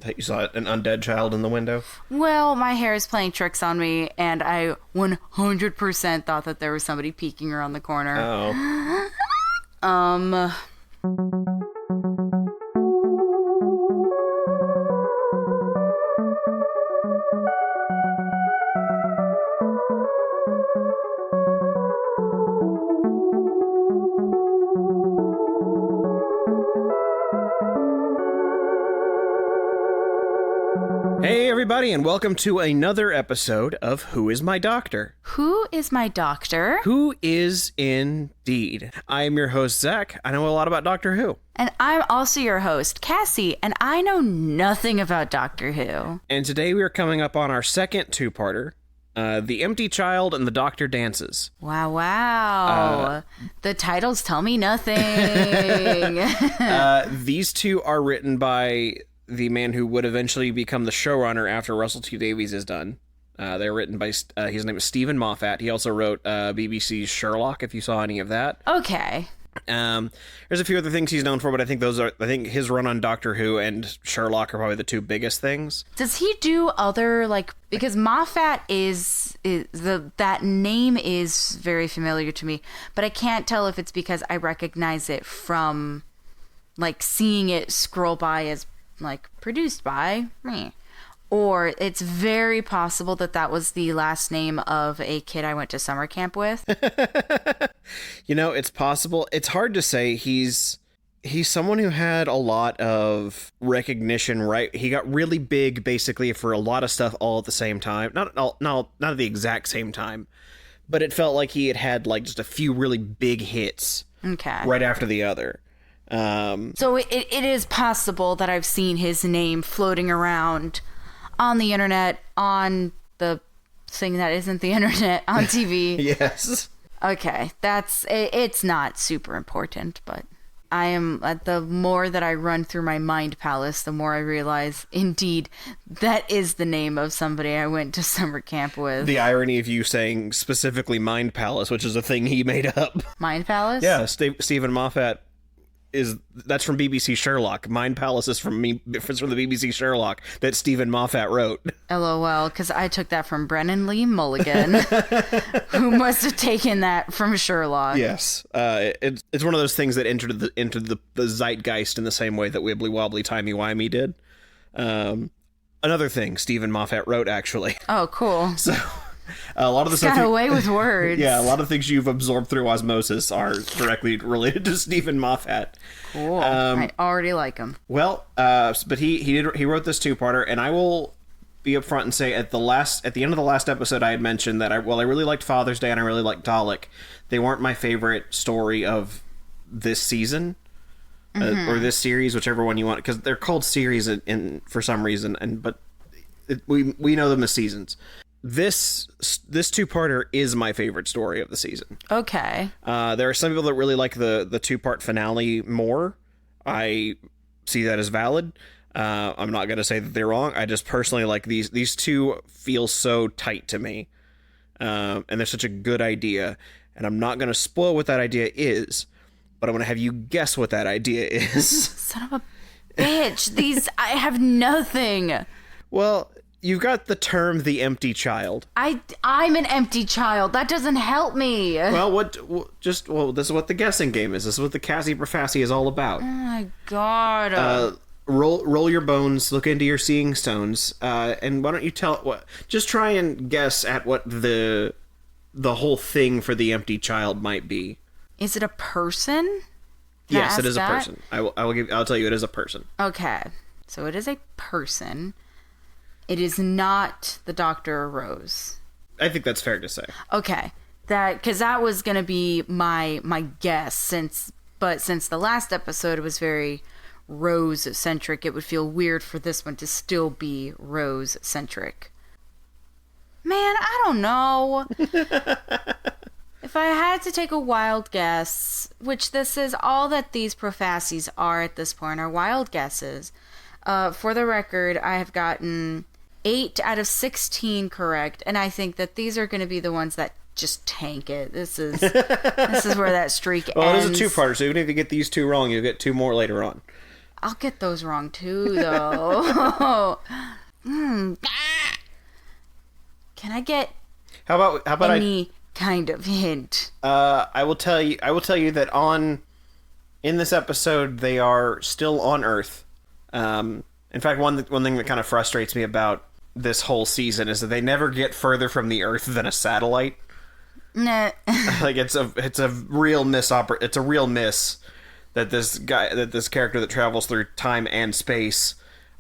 That you saw an undead child in the window? Well, my hair is playing tricks on me, and I 100% thought that there was somebody peeking around the corner. Oh. Hey everybody, and welcome to another episode of Who is My Doctor? Who is my doctor? Who is indeed. I am your host, Zach. I know a lot about Doctor Who. And I'm also your host, Cassie, and I know nothing about Doctor Who. And today we are coming up on our second two-parter, The Empty Child and the Doctor Dances. Wow. The titles tell me nothing. These two are written by the man who would eventually become the showrunner after Russell T Davies is done. They're written by, his name is Stephen Moffat. He also wrote BBC's Sherlock, if you saw any of that. Okay. There's a few other things he's known for, but I think his run on Doctor Who and Sherlock are probably the two biggest things. Does he do other, because Moffat that name is very familiar to me, but I can't tell if it's because I recognize it from, seeing it scroll by as produced by me, or it's very possible that was the last name of a kid I went to summer camp with. It's possible. It's hard to say. He's someone who had a lot of recognition, right? He got really big basically for a lot of stuff all at the same time. Not at the exact same time, but it felt like he had just a few really big hits right after the other. So it is possible that I've seen his name floating around on the internet, on the thing that isn't the internet, on TV. Yes. Okay, it's not super important, but the more that I run through my mind palace, the more I realize, indeed, that is the name of somebody I went to summer camp with. The irony of you saying specifically Mind Palace, which is a thing he made up. Mind Palace? Yeah, Stephen Moffat. That's from BBC Sherlock. Mind Palace is from the BBC Sherlock that Stephen Moffat wrote. LOL, because I took that from Brennan Lee Mulligan, who must have taken that from Sherlock. Yes, it's one of those things that entered the zeitgeist in the same way that Wibbly Wobbly Timey Wimey did. Another thing Stephen Moffat wrote, actually. Oh, cool. So. A lot of the stuff got away with words. Yeah, a lot of things you've absorbed through osmosis are directly related to Stephen Moffat. Cool. I already like him. Well, but he wrote this two-parter, and I will be upfront and say at the end of the last episode, I had mentioned that I really liked Father's Day and I really liked Dalek. They weren't my favorite story of this season. Or this series, whichever one you want, because they're called series in for some reason, but we know them as seasons. This two-parter is my favorite story of the season. Okay. There are some people that really like the two-part finale more. I see that as valid. I'm not going to say that they're wrong. I just personally like these two feel so tight to me. And they're such a good idea. And I'm not going to spoil what that idea is, but I'm going to have you guess what that idea is. Son of a bitch. I have nothing. Well, you've got the term "the empty child." I'm an empty child. That doesn't help me. Well, this is what the guessing game is. This is what the Cassie Profassi is all about. Oh my god. Roll your bones, look into your seeing stones, and why don't you just try and guess at what the whole thing for the empty child might be. Is it a person? Yes, it is a person. I'll tell you, it is a person. Okay. So it is a person. It is not the Dr. Rose. I think that's fair to say. Okay. Because that was going to be my guess, since the last episode was very Rose-centric, it would feel weird for this one to still be Rose-centric. Man, I don't know. If I had to take a wild guess, which this is all that these Profassis are at this point, are wild guesses. For the record, I have gotten 8 out of 16 correct, and I think that these are going to be the ones that just tank it. This is where that streak ends. Well, it is a two-parter, so even if you get these two wrong, you'll get 2 more later on. I'll get those wrong too, though. Can I get How about any kind of hint? I will tell you that in this episode they are still on Earth. In fact, one thing that kind of frustrates me about this whole season is that they never get further from the Earth than a satellite. Nah. Like it's a real miss that this character that travels through time and space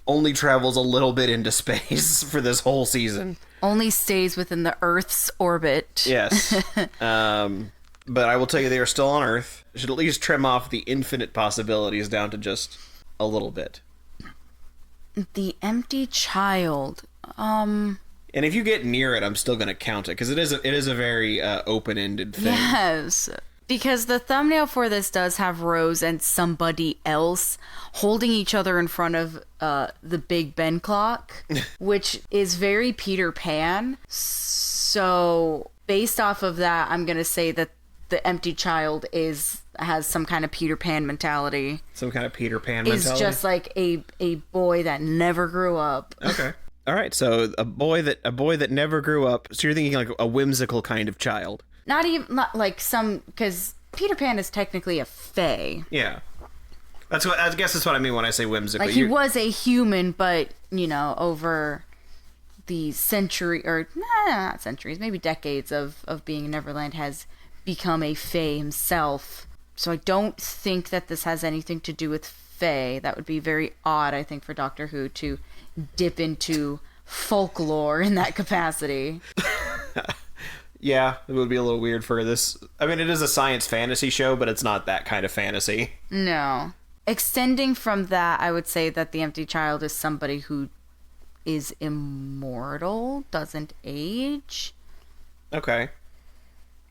only travels a little bit into space for this whole season. Only stays within the Earth's orbit. Yes. But I will tell you, they are still on Earth. Should at least trim off the infinite possibilities down to just a little bit. The empty child. And if you get near it, I'm still going to count it, because it is a very open-ended thing. Yes. Because the thumbnail for this does have Rose and somebody else holding each other in front of the Big Ben clock, which is very Peter Pan. So based off of that, I'm going to say that the empty child has some kind of Peter Pan mentality. Some kind of Peter Pan mentality? Is just like a boy that never grew up. Okay. All right, so a boy that never grew up. So you're thinking like a whimsical kind of child. Not like some, because Peter Pan is technically a fae. Yeah. I guess that's what I mean when I say whimsical. Like, he was a human, but, over the not centuries, maybe decades of being in Neverland, has become a fae himself. So I don't think that this has anything to do with fae. That would be very odd, I think, for Doctor Who to dip into folklore in that capacity. Yeah, it would be a little weird for this. I mean, it is a science fantasy show, but it's not that kind of fantasy. No. Extending from that, I would say that the empty child is somebody who is immortal, doesn't age. Okay.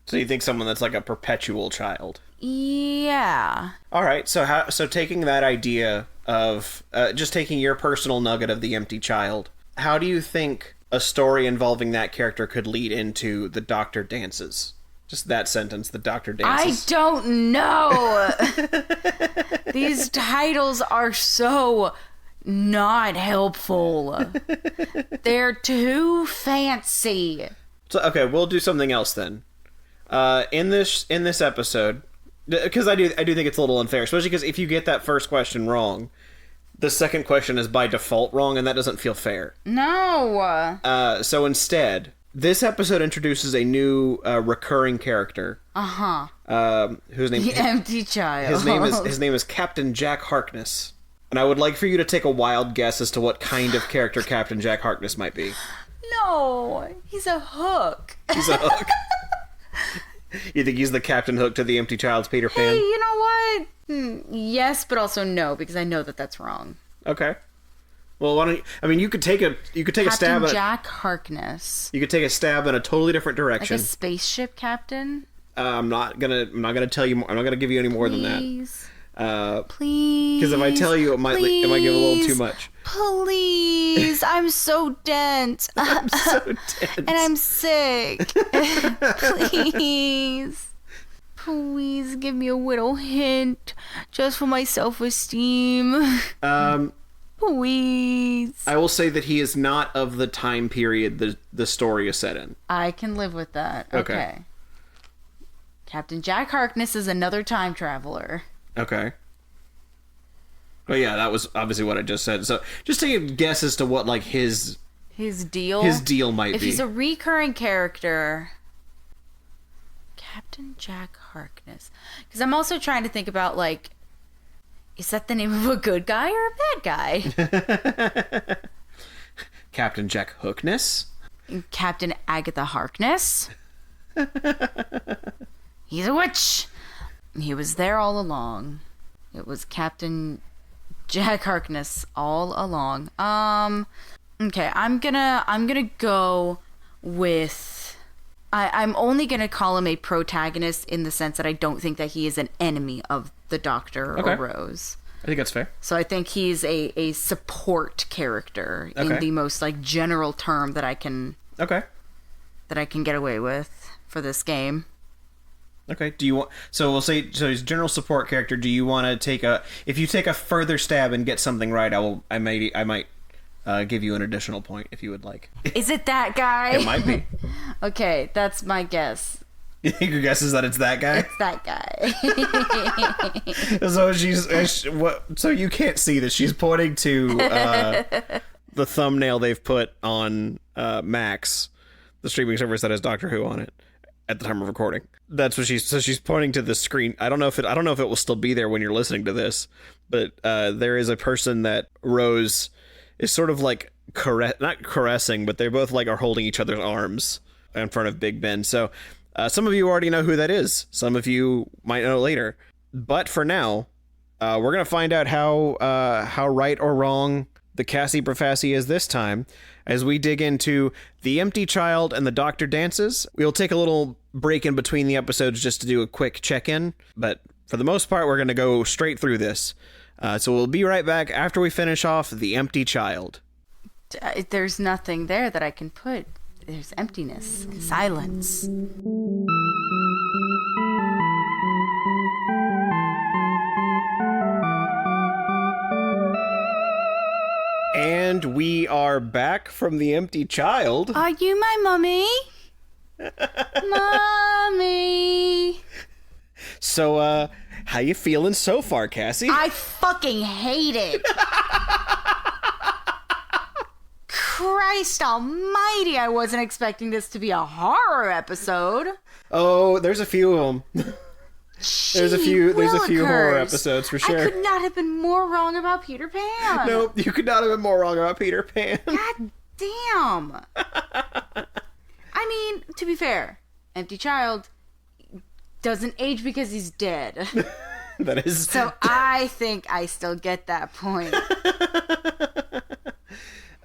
So you think someone that's like a perpetual child? Yeah. All right. So taking that idea of just taking your personal nugget of the empty child, how do you think a story involving that character could lead into The Doctor Dances? Just that sentence, The Doctor Dances. I don't know. These titles are so not helpful. They're too fancy. So okay, we'll do something else then. In this episode, because I do think it's a little unfair, especially because if you get that first question wrong, the second question is by default wrong, and that doesn't feel fair. No. So instead, this episode introduces a new recurring character. Whose name? The empty child. His name is Captain Jack Harkness, and I would like for you to take a wild guess as to what kind of character Captain Jack Harkness might be. No, he's a hook. He's a hook. You think he's the Captain Hook to the empty child's Peter Pan? Hey, you know what? Yes, but also no, because I know that that's wrong. Okay. Well, why don't you, I mean, you could take a stab at Jack Harkness. You could take a stab in a totally different direction. Like a spaceship captain? I'm not gonna tell you more. I'm not gonna give you any more than that. Please. Because if I tell you, it might give a little too much. Please. I'm so dense. I'm so dense. And I'm sick. Please. Please give me a little hint. Just for my self-esteem. Please. I will say that he is not of the time period the story is set in. I can live with that. Okay. Captain Jack Harkness is another time traveler. Okay. Well, yeah, that was obviously what I just said. So, just take a guess as to what, like, his deal might be. If he's a recurring character, Captain Jack Harkness. Because I'm also trying to think about, like, is that the name of a good guy or a bad guy? Captain Jack Hookness? Captain Agatha Harkness? He's a witch. He was there all along. It was Captain Jack Harkness all along. Okay, I'm gonna go with I'm only gonna call him a protagonist in the sense that I don't think that he is an enemy of the Doctor or Rose. I think that's fair. So I think he's a support character in the most like general term that I can get away with for this game. Okay. Do you want? So we'll say so. He's general support character. Do you want to take a? If you take a further stab and get something right, I might give you an additional point if you would like. Is it that guy? It might be. Okay, that's my guess. Your guess is that it's that guy? It's that guy. So so you can't see this. She's pointing to the thumbnail they've put on Max, the streaming service that has Doctor Who on it at the time of recording. That's what she's pointing to the screen. I don't know if it will still be there when you're listening to this, but there is a person that Rose is sort of like not caressing, but they both like are holding each other's arms in front of Big Ben. So some of you already know who that is. Some of you might know later. But for now, we're going to find out how right or wrong the Cassie Profassi is this time as we dig into The Empty Child and the Doctor Dances. We'll take a little break in between the episodes just to do a quick check-in. But for the most part, we're going to go straight through this. So we'll be right back after we finish off The Empty Child. There's nothing there that I can put. There's emptiness, silence. And we are back from The Empty Child. Are you my mummy? Mommy. So, how you feeling so far, Cassie? I fucking hate it. Christ almighty, I wasn't expecting this to be a horror episode. Oh, there's a few of them. There's a few horror episodes for sure. I could not have been more wrong about Peter Pan. Nope, you could not have been more wrong about Peter Pan. God damn. I mean, to be fair, Empty Child doesn't age because he's dead. That is... So I think I still get that point.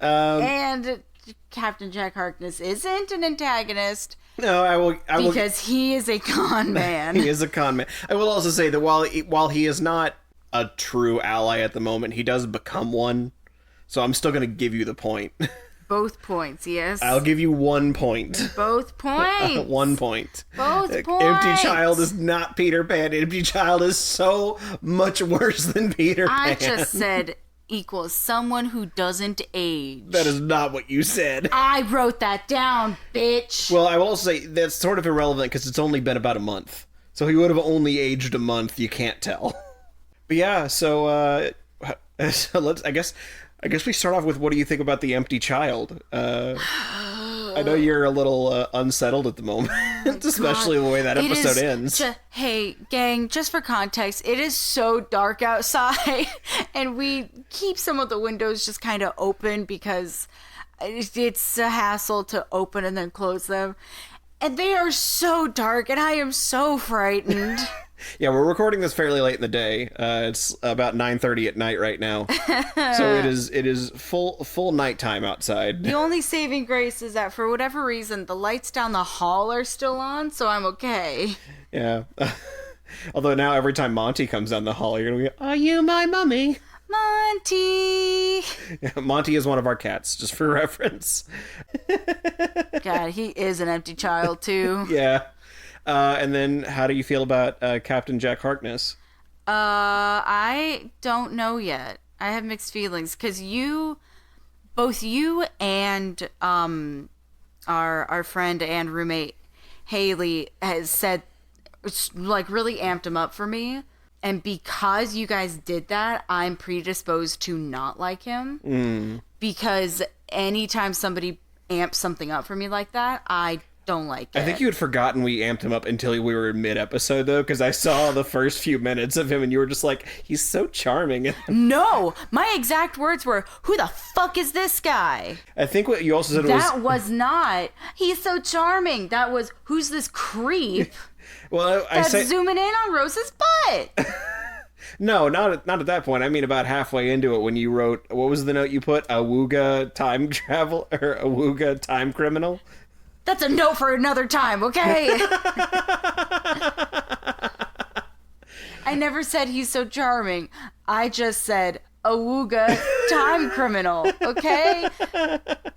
And Captain Jack Harkness isn't an antagonist. No, I will because he is a con man. He is a con man. I will also say that while he is not a true ally at the moment, he does become one. So I'm still going to give you the point. Both points, yes. I'll give you 1 point. Both points. 1 point. Both points. Empty Child is not Peter Pan. Empty Child is so much worse than Peter Pan. I just said equals someone who doesn't age. That is not what you said. I wrote that down, bitch. Well, I will also say that's sort of irrelevant because it's only been about a month. So he would have only aged a month. You can't tell. But yeah, so let's. I guess we start off with what do you think about The Empty Child? I know you're a little unsettled at the moment, especially the way that episode ends. Hey, gang, just for context, it is so dark outside, and we keep some of the windows just kind of open because it's a hassle to open and then close them. And they are so dark, and I am so frightened. Yeah, we're recording this fairly late in the day. It's about 9:30 at night right now, so it is full nighttime outside. The only saving grace is that for whatever reason the lights down the hall are still on, so I'm okay. Yeah. Although now every time Monty comes down the hall, you're gonna be, "Are you my mummy?" Monty. Yeah, Monty is one of our cats, just for reference. God, he is an empty child too. Yeah. And then, how do you feel about Captain Jack Harkness? I don't know yet. I have mixed feelings because both you and our friend and roommate Haley has said, like, really amped him up for me. And because you guys did that, I'm predisposed to not like him. Because anytime somebody amps something up for me like that, I don't like it. I think you had forgotten we amped him up until we were mid-episode, though, because I saw the first few minutes of him and you were just like, he's so charming. No! My exact words were, who the fuck is this guy? I think what you also said That was not, he's so charming. That was, who's this creep? Well, that's zooming in on Rose's butt. No, not at that point. I mean, about halfway into it when you wrote, what was the note you put? AWOOGAH time travel, or AWOOGAH time criminal? That's a note for another time, okay? I never said he's so charming. I just said AWOOGAH time criminal, okay?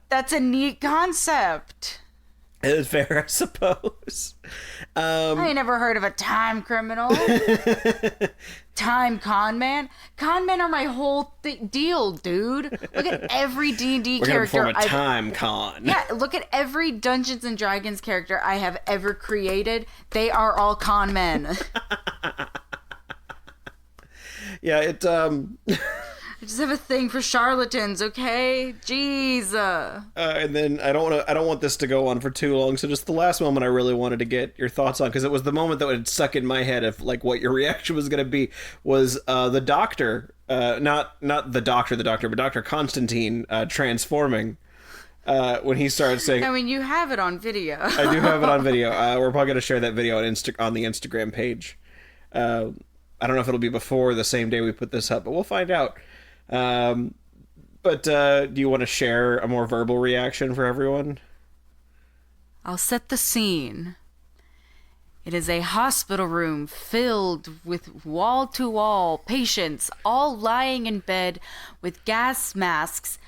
That's a neat concept. It's fair, I suppose. I ain't never heard of a time criminal. Time con man. Con men are my whole deal, dude. Look at every D&D We're character. gonna perform a time con. Yeah, look at every Dungeons and Dragons character I have ever created. They are all con men. Yeah, it I just have a thing for charlatans, okay? Jeez. and then I don't want this to go on for too long. So just the last moment I really wanted to get your thoughts on, because it was the moment that would stuck in my head of like what your reaction was going to be, was the Doctor, not the Doctor, but Dr. Constantine transforming when he started saying. I mean, you have it on video. I do have it on video. We're probably going to share that video on the Instagram page. I don't know if it'll be before the same day we put this up, but we'll find out. But do you want to share a more verbal reaction for everyone? I'll set the scene. It is a hospital room filled with wall-to-wall patients, all lying in bed with gas masks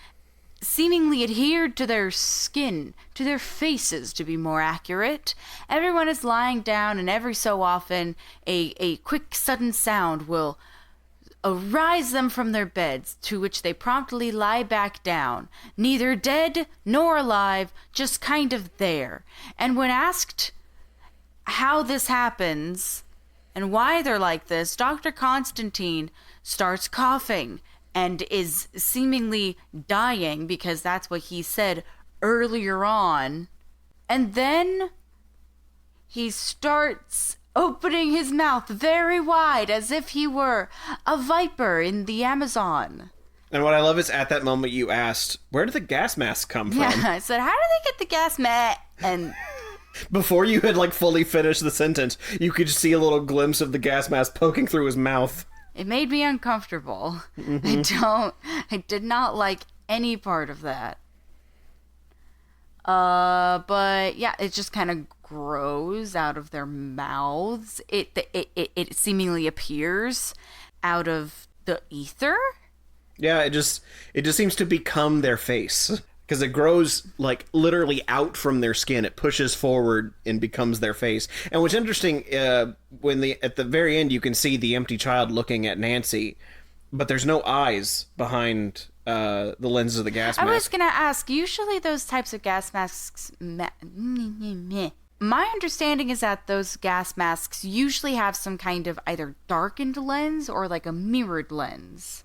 seemingly adhered to their skin, to their faces to be more accurate. Everyone is lying down, and every so often a quick sudden sound will arise them from their beds, to which they promptly lie back down, neither dead nor alive, just kind of there. And when asked how this happens and why they're like this, Dr. Constantine starts coughing and is seemingly dying, because that's what he said earlier on. And then he starts opening his mouth very wide as if he were a viper in the Amazon. And what I love is at that moment you asked, where did the gas mask come from? Yeah, I said, how do they get the gas mask? And before you had like fully finished the sentence, you could see a little glimpse of the gas mask poking through his mouth. It made me uncomfortable. I did not like any part of that. But yeah, it just kind of grows out of their mouths. It seemingly appears out of the ether. Yeah, it just seems to become their face. Because it grows, like, literally out from their skin. It pushes forward and becomes their face. And what's interesting, at the very end, you can see the empty child looking at Nancy, but there's no eyes behind the lenses of the gas mask. I was going to ask, usually those types of gas masks... My understanding is that those gas masks usually have some kind of either darkened lens or, like, a mirrored lens.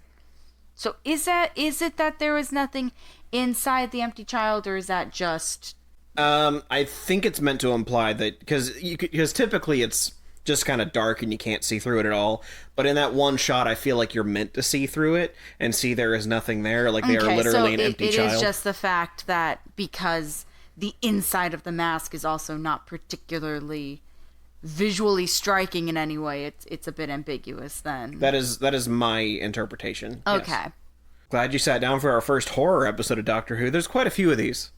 So is it that there was nothing inside the empty child, or is that just... I think it's meant to imply that, because typically it's just kind of dark and you can't see through it at all. But in that one shot, I feel like you're meant to see through it and see there is nothing there. Like they are literally an empty child. It is just the fact that because the inside of the mask is also not particularly visually striking in any way, it's a bit ambiguous then. That is my interpretation. Okay. Yes. Glad you sat down for our first horror episode of Doctor Who. There's quite a few of these.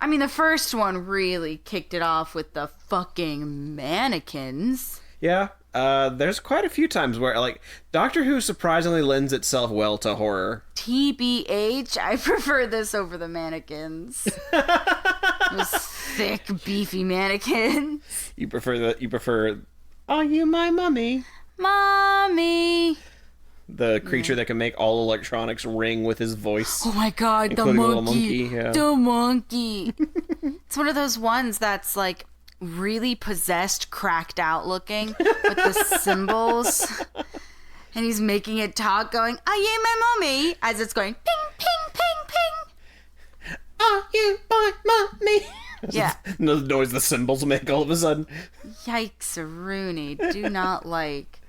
I mean, the first one really kicked it off with the fucking mannequins. Yeah, there's quite a few times where, like, Doctor Who surprisingly lends itself well to horror. TBH, I prefer this over the mannequins. Those thick, beefy mannequins. You prefer, are you my mummy? Mommy! The creature that can make all electronics ring with his voice. Oh my god, the monkey. The monkey. It's one of those ones that's like really possessed, cracked out looking with the symbols. And he's making it talk, going, are you my mommy? As it's going, ping, ping, ping, ping. Are you my mommy? Yeah. The noise the symbols make all of a sudden. Yikes, Rooney. Do not like.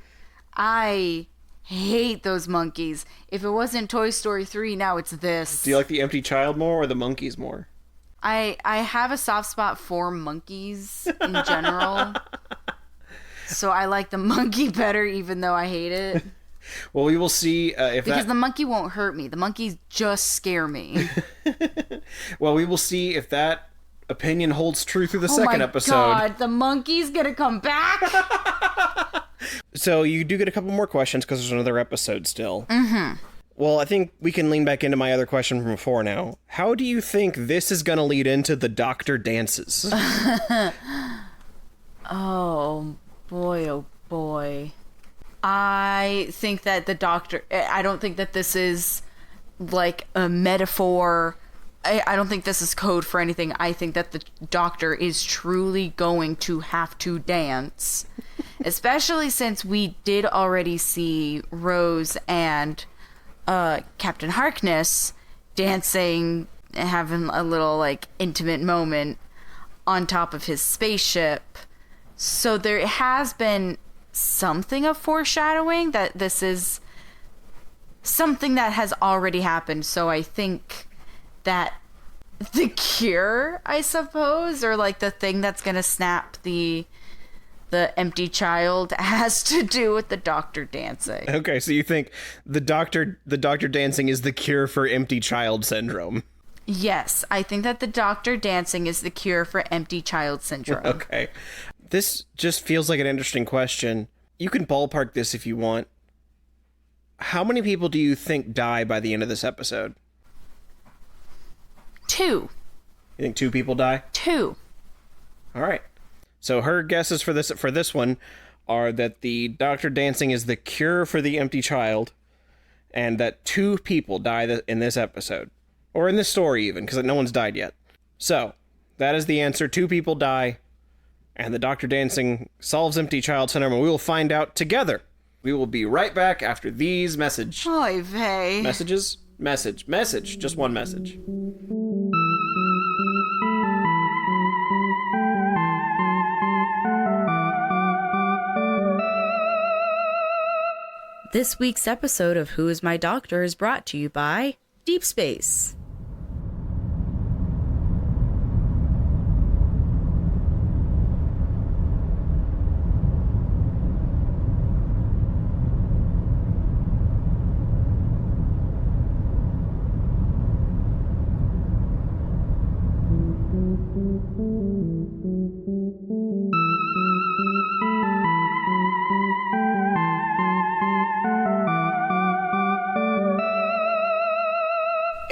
I hate those monkeys. If it wasn't Toy Story 3, now it's this. Do you like the empty child more or the monkeys more? I have a soft spot for monkeys in general. So I like the monkey better, even though I hate it. Well, we will see because the monkey won't hurt me. The monkeys just scare me. Well, we will see if that opinion holds true through the second episode. Oh my god, the monkey's gonna come back? So you do get a couple more questions because there's another episode still. Mm-hmm. Well, I think we can lean back into my other question from before now. How do you think this is going to lead into the Doctor dances? Oh boy. I think that the Doctor, I don't think that this is like a metaphor. I don't think this is code for anything. I think that the Doctor is truly going to have to dance. Especially since we did already see Rose and Captain Harkness dancing, having a little like intimate moment on top of his spaceship. So there has been something of foreshadowing that this is something that has already happened. So I think that the cure, I suppose, or like the thing that's gonna snap the empty child, has to do with the Doctor dancing. Okay, so you think the Doctor dancing is the cure for empty child syndrome? Yes, I think that the Doctor dancing is the cure for empty child syndrome. Okay. This just feels like an interesting question. You can ballpark this if you want. How many people do you think die by the end of this episode? 2. You think 2 people die? 2. All right. So her guesses for this one are that the Doctor dancing is the cure for the empty child, and that 2 people die in this episode. Or in this story even, because no one's died yet. So, that is the answer. 2 people die, and the Doctor dancing solves empty child syndrome, and we will find out together. We will be right back after these messages. Oy vey. Messages? Message. Just one message. This week's episode of Who is My Doctor is brought to you by Deep Space.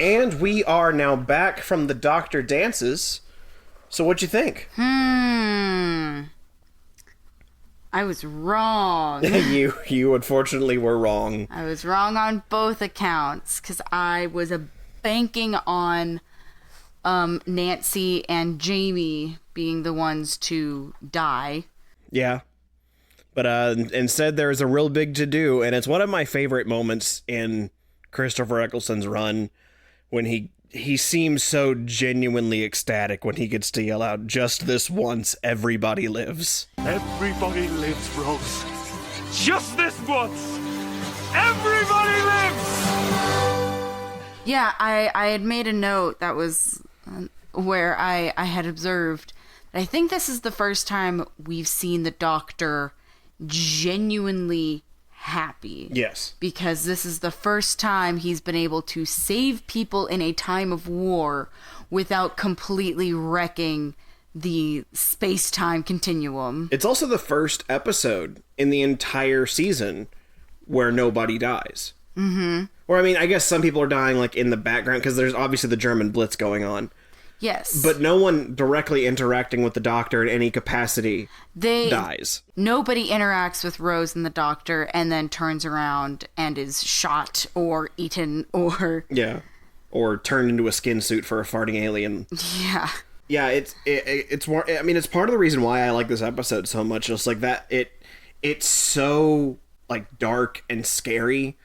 And we are now back from the Doctor dances. So what'd you think? I was wrong. You unfortunately were wrong. I was wrong on both accounts, because I was banking on Nancy and Jamie being the ones to die. Yeah. But instead there's a real big to-do, and it's one of my favorite moments in Christopher Eccleston's run, when he seems so genuinely ecstatic when he gets to yell out, "Just this once, everybody lives." Everybody lives, Rose. Just this once. Everybody lives! Yeah, I had made a note that was where I had observed. I think this is the first time we've seen the Doctor genuinely happy. Yes. Because this is the first time he's been able to save people in a time of war without completely wrecking the space-time continuum. It's also the first episode in the entire season where nobody dies. Mm-hmm. Or, I mean, I guess some people are dying, like, in the background, because there's obviously the German Blitz going on. Yes. But no one directly interacting with the Doctor in any capacity dies. Nobody interacts with Rose and the Doctor and then turns around and is shot or eaten or... Yeah. Or turned into a skin suit for a farting alien. Yeah. Yeah, it's more... I mean, it's part of the reason why I like this episode so much. Just like that, it's so, like, dark and scary,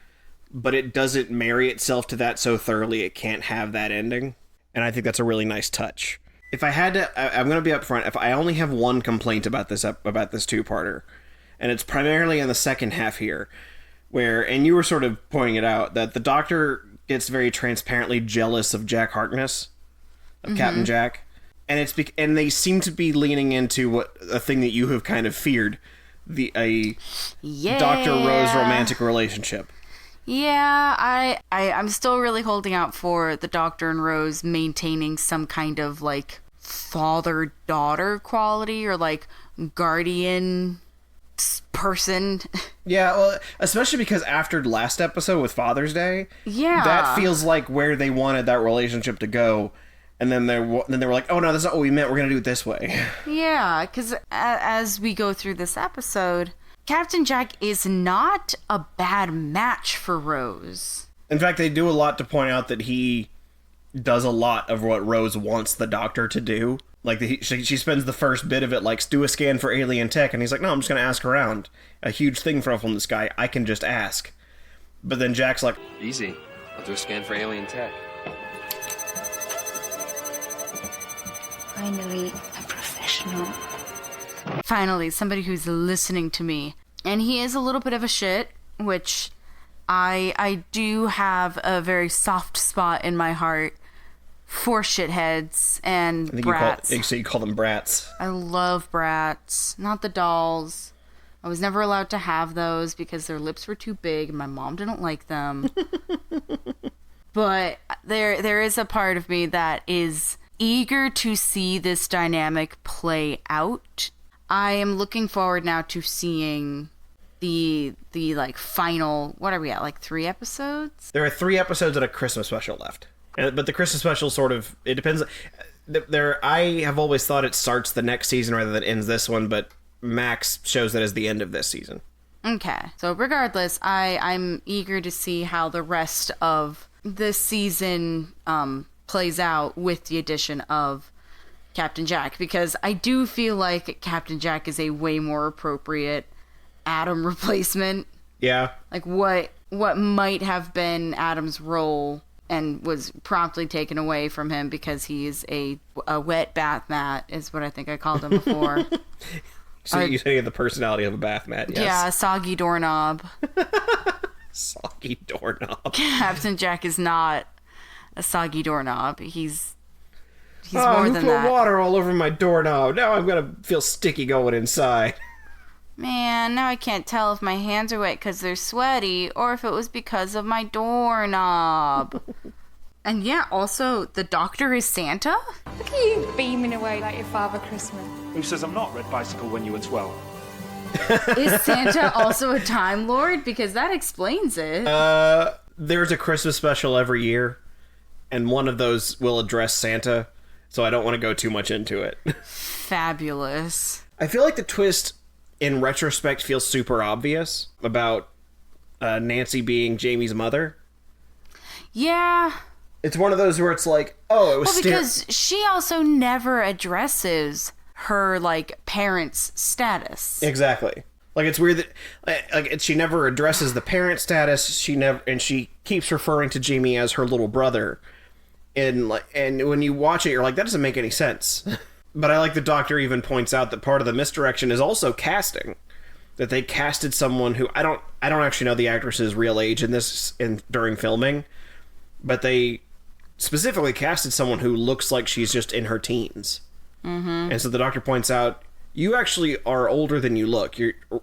but it doesn't marry itself to that so thoroughly it can't have that ending. And I think that's a really nice touch. If I had to, I'm going to be upfront. If I only have one complaint about this two-parter, and it's primarily in the second half here, where, and you were sort of pointing it out, that the Doctor gets very transparently jealous of Jack Harkness, of Captain Jack, and and they seem to be leaning into a thing that you have kind of feared, a Doctor Rose romantic relationship. Yeah, I'm still really holding out for the Doctor and Rose maintaining some kind of, like, father-daughter quality or, like, guardian person. Yeah, well, especially because after last episode with Father's Day, Yeah. that feels like where they wanted that relationship to go. And then they were like, oh no, that's not what we meant. We're going to do it this way. Yeah, because as we go through this episode, Captain Jack is not a bad match for Rose. In fact, they do a lot to point out that he does a lot of what Rose wants the Doctor to do. Like, she spends the first bit of it, like, do a scan for alien tech, and he's like, no, I'm just going to ask around. A huge thing from this guy, I can just ask. But then Jack's like, easy. I'll do a scan for alien tech. Finally, a professional. Finally, somebody who's listening to me. And he is a little bit of a shit, which I do have a very soft spot in my heart for shitheads and brats. You call them brats. I love brats. Not the dolls. I was never allowed to have those because their lips were too big and my mom didn't like them. But there is a part of me that is eager to see this dynamic play out. I am looking forward now to seeing the like final, what are we at, like 3 episodes? There are 3 episodes and a Christmas special left. But the Christmas special sort of, it depends. I have always thought it starts the next season rather than ends this one, but Max shows that as the end of this season. Okay. So regardless, I'm eager to see how the rest of this season plays out with the addition of Captain Jack, because I do feel like Captain Jack is a way more appropriate Adam replacement. Yeah. Like what might have been Adam's role and was promptly taken away from him because he's a wet bath mat, is what I think I called him before. So you say the personality of a bath mat, yes. Yeah, a soggy doorknob. Soggy doorknob. Captain Jack is not a soggy doorknob. He's more than that. Put water all over my doorknob. Now I'm gonna feel sticky going inside. Man, now I can't tell if my hands are wet because they're sweaty or if it was because of my doorknob. And yeah, also, the Doctor is Santa? Look at you beaming away like your Father Christmas. Who says I'm not Red Bicycle when you were 12? Is Santa also a Time Lord? Because that explains it. There's a Christmas special every year, and one of those will address Santa, so I don't want to go too much into it. Fabulous. I feel like the twist, in retrospect, feels super obvious about Nancy being Jamie's mother. Yeah. It's one of those where it's like, oh, it was... Well, because she also never addresses her, like, parents' status. Exactly. Like, it's weird that she never addresses the parent status. She keeps referring to Jamie as her little brother. And when you watch it, you're like, that doesn't make any sense. But I like the Doctor even points out that part of the misdirection is also casting. That they casted someone who I don't actually know the actress's real age during filming, but they specifically casted someone who looks like she's just in her teens. Mm-hmm. And so the Doctor points out, you actually are older than you look,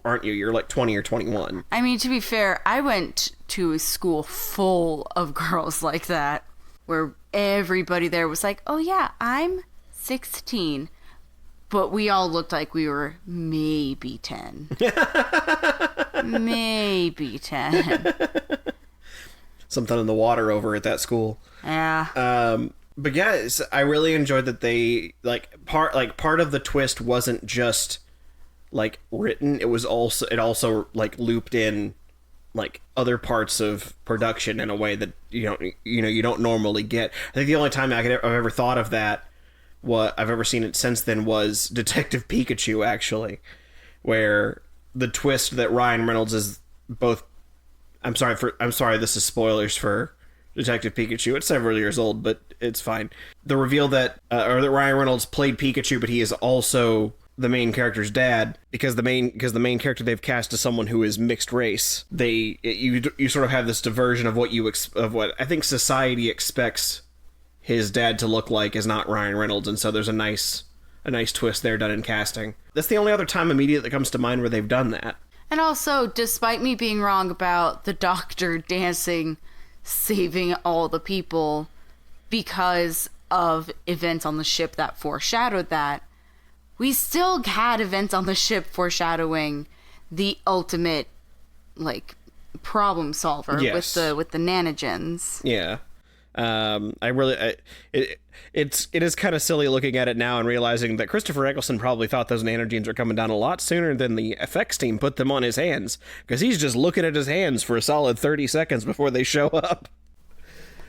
aren't you? You're like 20 or 21. I mean, to be fair, I went to a school full of girls like that, where everybody there was like, oh yeah, I'm 16. But we all looked like we were maybe 10. Maybe 10. Something in the water over at that school. Yeah. But yeah, I really enjoyed that they part of the twist wasn't just like written. It also like looped in like other parts of production in a way that you don't normally get. I think the only time I've ever thought of that, what I've ever seen it since then, was Detective Pikachu, actually, where the twist that Ryan Reynolds is both. I'm sorry. This is spoilers for Detective Pikachu. It's several years old, but it's fine. The reveal that Ryan Reynolds played Pikachu, but he is also the main character's dad, because the main character they've cast as someone who is mixed race. You sort of have this diversion of what I think society expects his dad to look like is not Ryan Reynolds, and so there's a nice twist there done in casting. That's the only other time immediate that comes to mind where they've done that. And also, despite me being wrong about the Doctor dancing, saving all the people because of events on the ship that foreshadowed that, we still had events on the ship foreshadowing the ultimate, like, problem solver Yes. with the nanogens. Yeah. It is kind of silly looking at it now and realizing that Christopher Eccleston probably thought those nanogenes were coming down a lot sooner than the effects team put them on his hands, because he's just looking at his hands for a solid 30 seconds before they show up.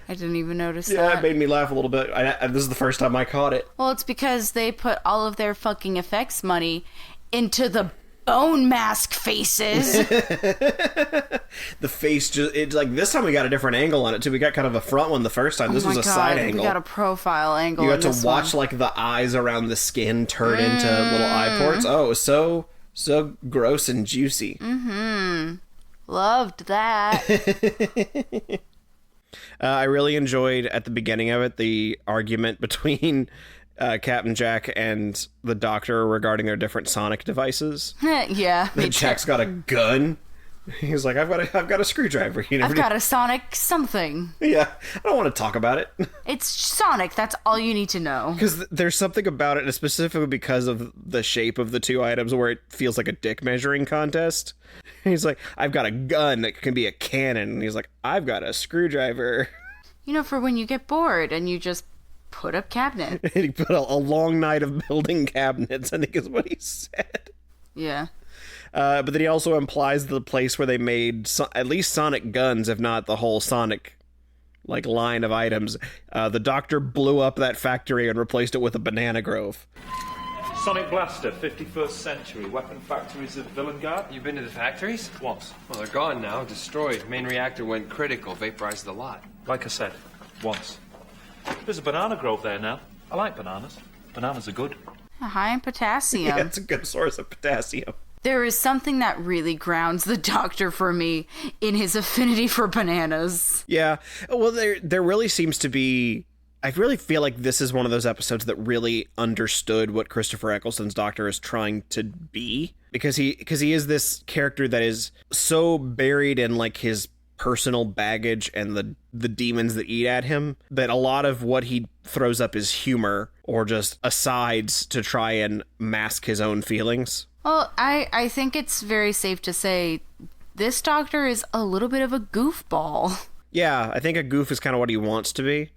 I didn't even notice Yeah, that. it made me laugh a little bit. This is the first time I caught it. Well, it's because they put all of their fucking effects money into the bone mask faces. The face just, it's like, this time we got a different angle on it too. We got kind of a front one the first time. This was a side angle. We got a profile angle. You got in to this watch one. like the eyes around the skin turn into little eye ports. Oh, it was so gross and juicy. Loved that. I really enjoyed at the beginning of it the argument between Captain Jack and the Doctor regarding their different sonic devices. Yeah. That Jack's got a gun. He's like, I've got a screwdriver. You never I've got a sonic something. Yeah, I don't want to talk about it. It's sonic. That's all you need to know. Because there's something about it, specifically because of the shape of the two items, where it feels like a dick measuring contest. He's like, I've got a gun that can be a cannon. And he's like, I've got a screwdriver. You know, for when you get bored and you just put up cabinet. And he put a long night of building cabinets, I think is what he said. Yeah. But then he also implies the place where they made at least Sonic guns, if not the whole Sonic like line of items. The Doctor blew up that factory and replaced it with a banana grove. Sonic Blaster, 51st century. Weapon factories of Villengard. You been to the factories? Once. Well, they're gone now, destroyed. Main reactor went critical, vaporized the lot. Like I said, once. There's a banana grove there now. I like bananas. Bananas are good. High in potassium. Yeah, it's a good source of potassium. There is something that really grounds the Doctor for me in his affinity for bananas. Yeah. Well, there really seems to be... I really feel like this is one of those episodes that really understood what Christopher Eccleston's Doctor is trying to be. Because he is this character that is so buried in like his personal baggage and the demons that eat at him, that a lot of what he throws up is humor or just asides to try and mask his own feelings. Well, I think it's very safe to say this Doctor is a little bit of a goofball. Yeah, I think a goof is kind of what he wants to be.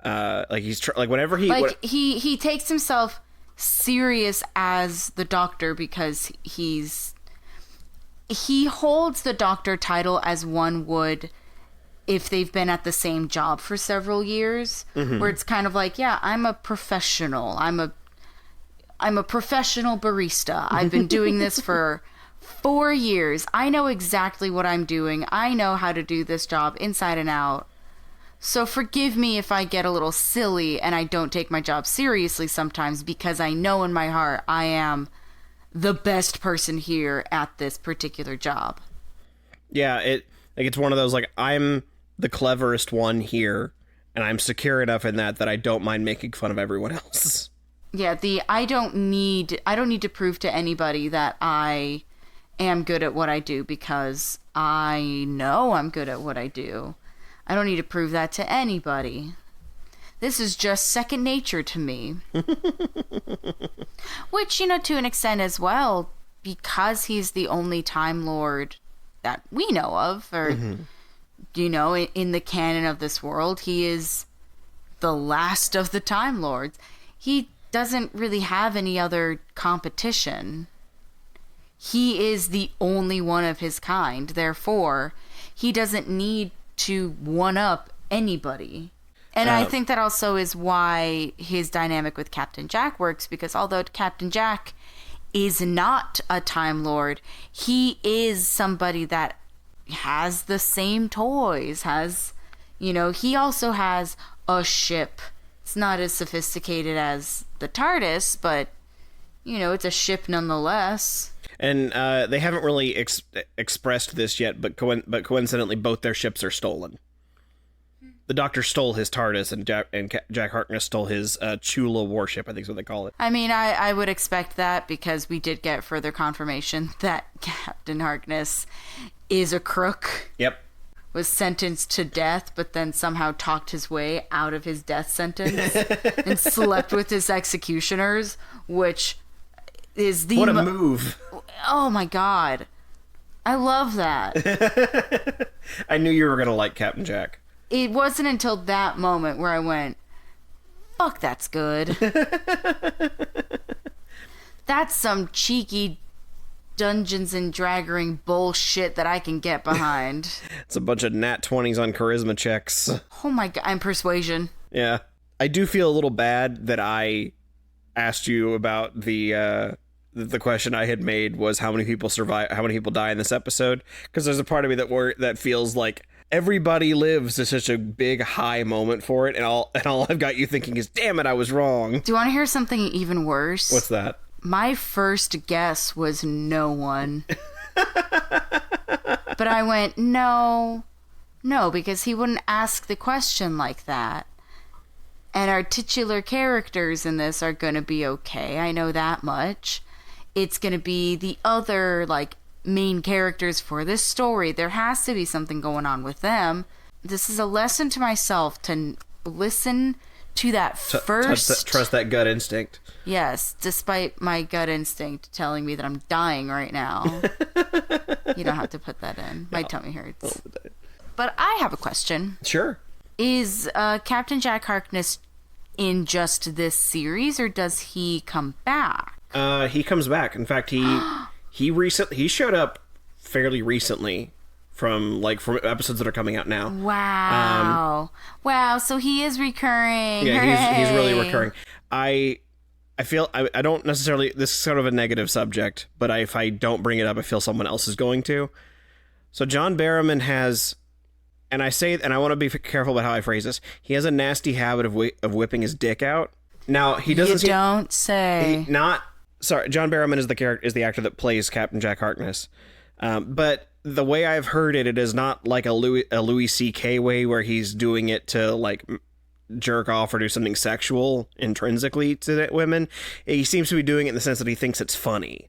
Like he's like whenever he he takes himself serious as the Doctor because he holds the Doctor title as one would if they've been at the same job for several years, where it's kind of like, yeah, I'm a professional. I'm a professional barista. I've been doing this for 4 years. I know exactly what I'm doing. I know how to do this job inside and out. So forgive me if I get a little silly and I don't take my job seriously sometimes, because I know in my heart I am the best person here at this particular job. Yeah, it's one of those, like, I'm the cleverest one here, and I'm secure enough in that I don't mind making fun of everyone else. Yeah, I don't need to prove to anybody that I am good at what I do, because I know I'm good at what I do. I don't need to prove that to anybody. This is just second nature to me. Which, to an extent as well, because he's the only Time Lord that we know of, or, in the canon of this world, he is the last of the Time Lords. He doesn't really have any other competition. He is the only one of his kind. Therefore, he doesn't need to one-up anybody. And I think that also is why his dynamic with Captain Jack works, because although Captain Jack is not a Time Lord, he is somebody that has the same toys, he also has a ship. It's not as sophisticated as the TARDIS, but, it's a ship nonetheless. And they haven't really expressed this yet, but coincidentally, both their ships are stolen. The Doctor stole his TARDIS, and Jack Harkness stole his Chula warship, I think is what they call it. I mean, I would expect that, because we did get further confirmation that Captain Harkness is a crook. Yep. Was sentenced to death, but then somehow talked his way out of his death sentence and slept with his executioners, which is the... What a move. Oh my god. I love that. I knew you were going to like Captain Jack. It wasn't until that moment where I went, fuck, that's good. That's some cheeky Dungeons and Dragons bullshit that I can get behind. It's a bunch of nat 20s on charisma checks. Oh my god, and persuasion. Yeah. I do feel a little bad that I asked you about the question I had made was how many people die in this episode, because there's a part of me that feels like everybody lives is such a big high moment for it, and all I've got you thinking is, damn it, I was wrong. Do you want to hear something even worse? What's that? My first guess was no one. But I went, no, because he wouldn't ask the question like that. And our titular characters in this are going to be okay. I know that much. It's going to be the other, like, main characters for this story. There has to be something going on with them. This is a lesson to myself to listen to that first... Trust that gut instinct. Yes, despite my gut instinct telling me that I'm dying right now. You don't have to put that in. My tummy hurts. But I have a question. Sure. Is Captain Jack Harkness in just this series, or does he come back? He comes back. In fact, he showed up fairly recently from episodes that are coming out now. Wow. Wow, so he is recurring. Yeah, he's really recurring. I feel I don't necessarily, this is sort of a negative subject, but if I don't bring it up, I feel someone else is going to. So John Barrowman has, and I want to be careful about how I phrase this, he has a nasty habit of whipping his dick out. Now, he doesn't... You don't say. John Barrowman is the actor that plays Captain Jack Harkness. But the way I've heard it, it is not like a Louis C.K. way where he's doing it to, like, jerk off or do something sexual intrinsically to women. He seems to be doing it in the sense that he thinks it's funny.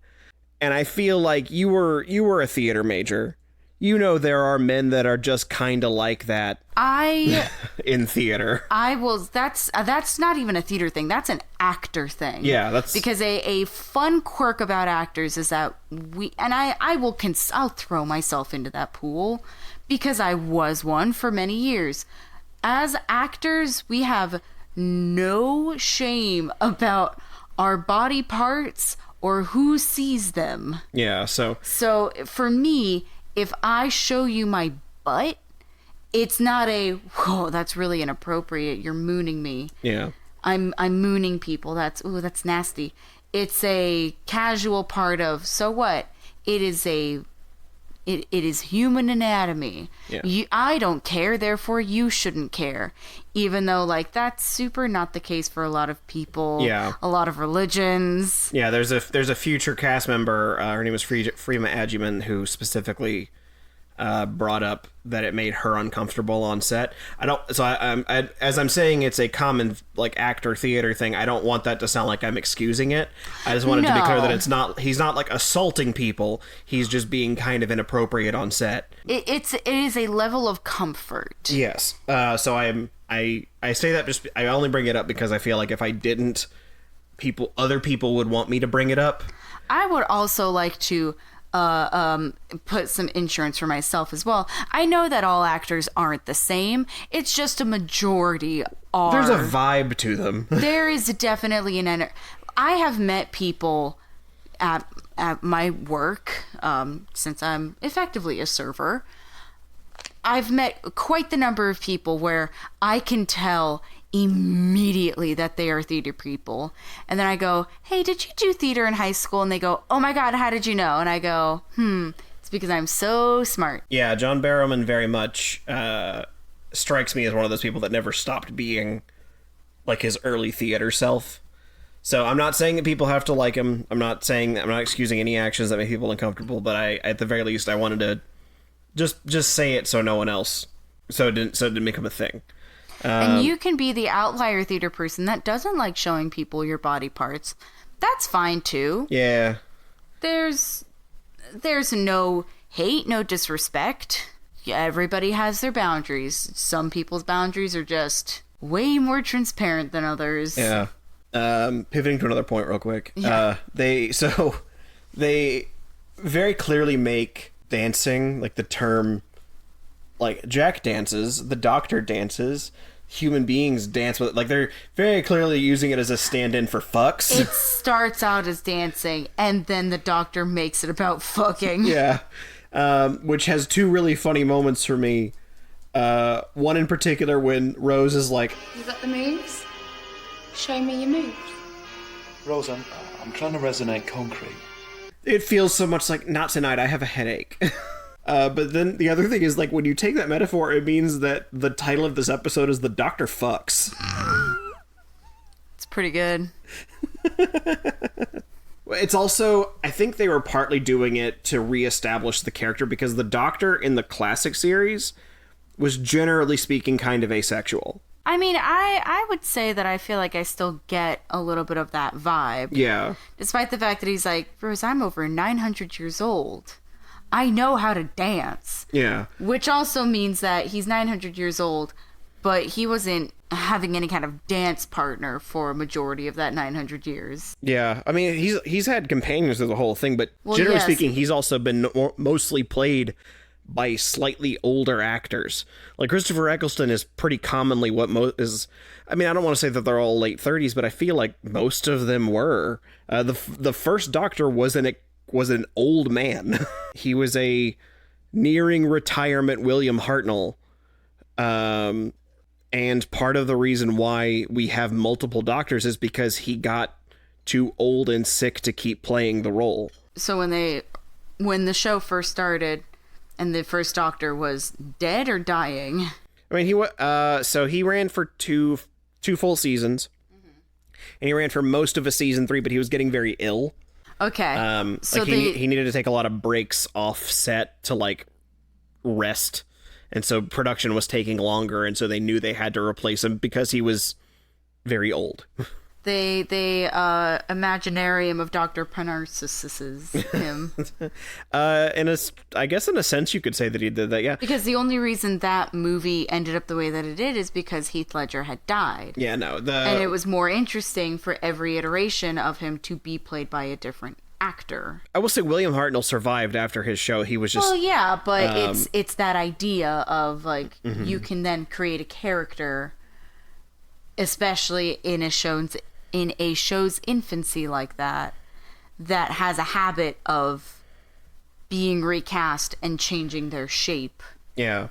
And I feel like you were a theater major. You know, there are men that are just kind of like that. In theater. That's not even a theater thing. That's an actor thing. Yeah, that's because a fun quirk about actors is that I'll throw myself into that pool because I was one for many years. As actors, we have no shame about our body parts or who sees them. Yeah, so for me, if I show you my butt, it's not whoa, that's really inappropriate. You're mooning me. Yeah. I'm mooning people. That's nasty. It's a casual part of, so what? It is human anatomy. Yeah. I don't care, therefore you shouldn't care. Even though, like, that's super not the case for a lot of people. Yeah. A lot of religions. Yeah, there's a future cast member, her name is Freema Agyeman, who specifically brought up that it made her uncomfortable on set. As I'm saying, it's a common, like, actor theater thing. I don't want that to sound like I'm excusing it. I just want it to be clear that he's not like assaulting people. He's just being kind of inappropriate on set. It is a level of comfort. Yes. So I say that I only bring it up because I feel like if I didn't, other people would want me to bring it up. I would also like to put some insurance for myself as well. I know that all actors aren't the same. It's just a majority are. There's a vibe to them. There is definitely I have met people at my work, since I'm effectively a server. I've met quite the number of people where I can tell immediately that they are theater people, and then I go, hey, did you do theater in high school? And they go, oh my god, how did you know? And I go, it's because I'm so smart. Yeah, John Barrowman very much strikes me as one of those people that never stopped being like his early theater self. So I'm not saying that people have to like him. I'm not excusing any actions that make people uncomfortable, but at the very least I wanted to just say it so no one else so it didn't become a thing. And you can be the outlier theater person that doesn't like showing people your body parts. That's fine too. Yeah. There's no hate, no disrespect. Yeah, everybody has their boundaries. Some people's boundaries are just way more transparent than others. Yeah. Pivoting to another point real quick. Yeah. They very clearly make dancing, like the term, like Jack dances, the Doctor dances, human beings dance with it. Like they're very clearly using it as a stand-in for fucks. It starts out as dancing, and then the Doctor makes it about fucking. Yeah. Which has two really funny moments for me. One in particular when Rose is like, You got the moves? Show me your moves. Rose, I'm trying to resonate concrete. it feels so much like, not tonight, I have a headache. But then the other thing is, like, when you take that metaphor, it means that the title of this episode is The Doctor Fucks. It's pretty good. It's also, I think they were partly doing it to reestablish the character, because the Doctor in the classic series was, generally speaking, kind of asexual. I mean, I would say that I feel like I still get a little bit of that vibe. Yeah. Despite the fact that he's like, Rose, I'm over 900 years old. I know how to dance. Yeah. Which also means that he's 900 years old, but he wasn't having any kind of dance partner for a majority of that 900 years. Yeah. I mean, he's had companions through the whole thing, but Well, generally yes. speaking, he's also been mostly played by slightly older actors. Like Christopher Eccleston is pretty commonly what is. I mean, I don't want to say that they're all late 30s, but I feel like most of them were. The first Doctor was an old man. He was a nearing retirement William Hartnell. And part of the reason why we have multiple Doctors is because he got too old and sick to keep playing the role. So when the show first started and the first Doctor was dead or dying. I mean, he ran for two full seasons. And he ran for most of a season 3, but he was getting very ill. Okay. So Like he needed to take a lot of breaks off set to like rest. And so production was taking longer, and so they knew they had to replace him because he was very old. They Imaginarium of Dr. Panarsis him. I guess in a sense you could say that he did that, yeah. Because the only reason that movie ended up the way that it did is because Heath Ledger had died. Yeah, no. And it was more interesting for every iteration of him to be played by a different actor. I will say William Hartnell survived after his show. He was just... Well, yeah, but it's that idea of, like, you can then create a character, especially in a show's infancy like that has a habit of being recast and changing their shape. Yeah.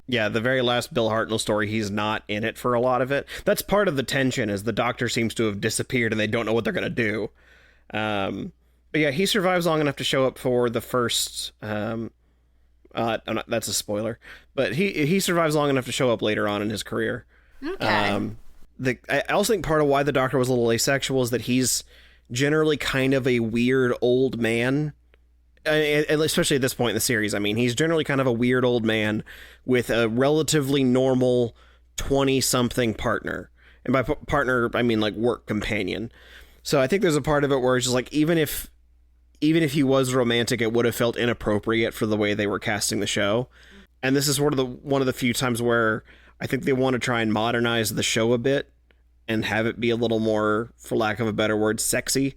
Yeah, the very last Bill Hartnell story, he's not in it for a lot of it. That's part of the tension, is the Doctor seems to have disappeared and they don't know what they're going to do. But yeah, he survives long enough to show up for the first... that's a spoiler. But he survives long enough to show up later on in his career. Okay. I also think part of why the Doctor was a little asexual is that he's generally kind of a weird old man. Especially at this point in the series. I mean, he's generally kind of a weird old man with a relatively normal 20-something partner. And by partner, I mean like work companion. So I think there's a part of it where it's just like, even if he was romantic, it would have felt inappropriate for the way they were casting the show. And this is one of the few times where I think they want to try and modernize the show a bit and have it be a little more, for lack of a better word, sexy.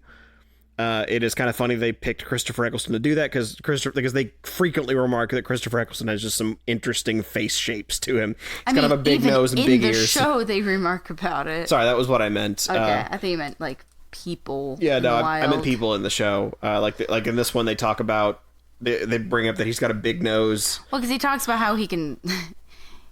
It is kind of funny they picked Christopher Eccleston to do that because they frequently remark that Christopher Eccleston has just some interesting face shapes to him. He's kind of a big nose and big ears. In the show, they remark about it. Sorry, that was what I meant. Okay, I think you meant like people. Yeah, no, in the I meant wild. people in the show. Like in this one, they talk about they bring up that he's got a big nose. Well, because he talks about how he can.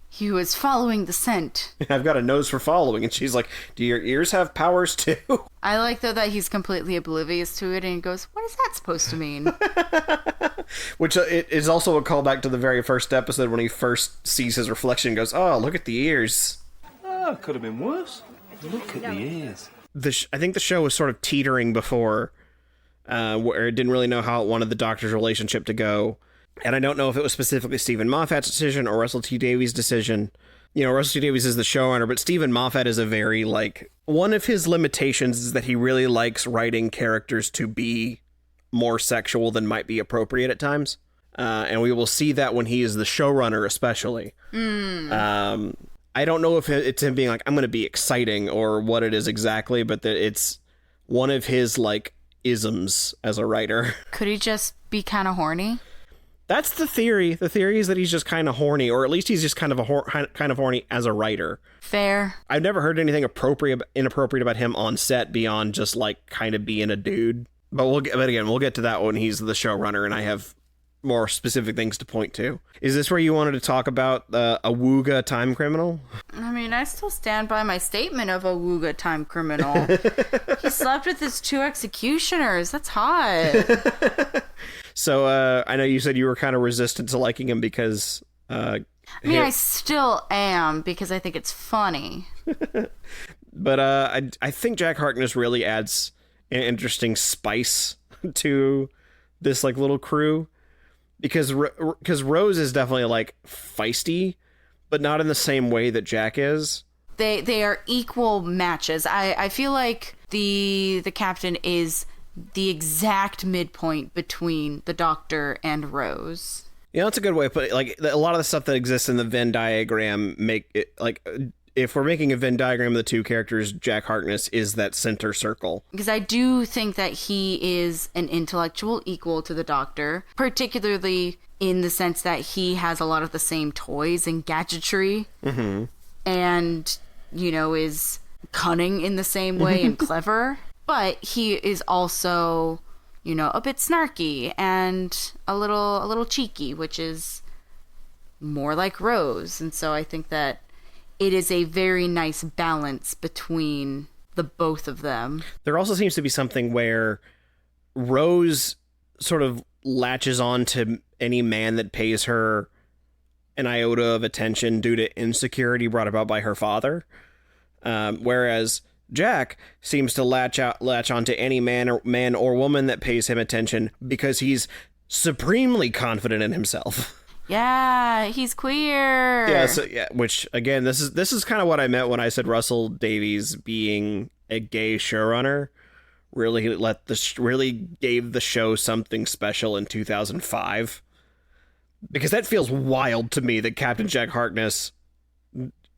He was following the scent. I've got a nose for following, and she's like, "Do your ears have powers too?" I like though that he's completely oblivious to it, and he goes, "What is that supposed to mean?" Which it is also a callback to the very first episode when he first sees his reflection and goes, "Oh, look at the ears." Oh, could have been worse. Look at the ears. I think the show was sort of teetering before, where it didn't really know how it wanted the Doctor's relationship to go. And I don't know if it was specifically Stephen Moffat's decision or Russell T Davies' decision. You know, Russell T Davies is the showrunner, but Stephen Moffat is a very, like... One of his limitations is that he really likes writing characters to be more sexual than might be appropriate at times. And we will see that when he is the showrunner, especially. I don't know if it's him being like, I'm going to be exciting or what it is exactly, but that it's one of his, like, isms as a writer. Could he just be kind of horny? That's the theory. The theory is that he's just kind of horny, or at least he's just kind of horny as a writer. Fair. I've never heard anything inappropriate about him on set beyond just like kind of being a dude. But again, we'll get to that when he's the showrunner and I have more specific things to point to. Is this where you wanted to talk about the AWOOGAH time criminal? I mean, I still stand by my statement of AWOOGAH time criminal. He slept with his 2 executioners. That's hot. So I know you said you were kind of resistant to liking him because... I still am because I think it's funny. But I think Jack Harkness really adds an interesting spice to this like little crew. Because Rose is definitely like feisty, but not in the same way that Jack is. They are equal matches. I feel like the captain is the exact midpoint between the Doctor and Rose. Yeah, that's a good way to put it. Like a lot of the stuff that exists in the Venn diagram make it like if we're making a Venn diagram of the 2 characters, Jack Harkness is that center circle. Because I do think that he is an intellectual equal to the Doctor, particularly in the sense that he has a lot of the same toys and gadgetry, and, is cunning in the same way and clever. But he is also, a bit snarky and a little cheeky, which is more like Rose. And so I think that it is a very nice balance between the both of them. There also seems to be something where Rose sort of latches on to any man that pays her an iota of attention due to insecurity brought about by her father. Whereas Jack seems to latch onto any man or woman that pays him attention because he's supremely confident in himself. Yeah, he's queer. Yeah, which again, this is kind of what I meant when I said Russell Davies being a gay showrunner really gave the show something special in 2005. Because that feels wild to me that Captain Jack Harkness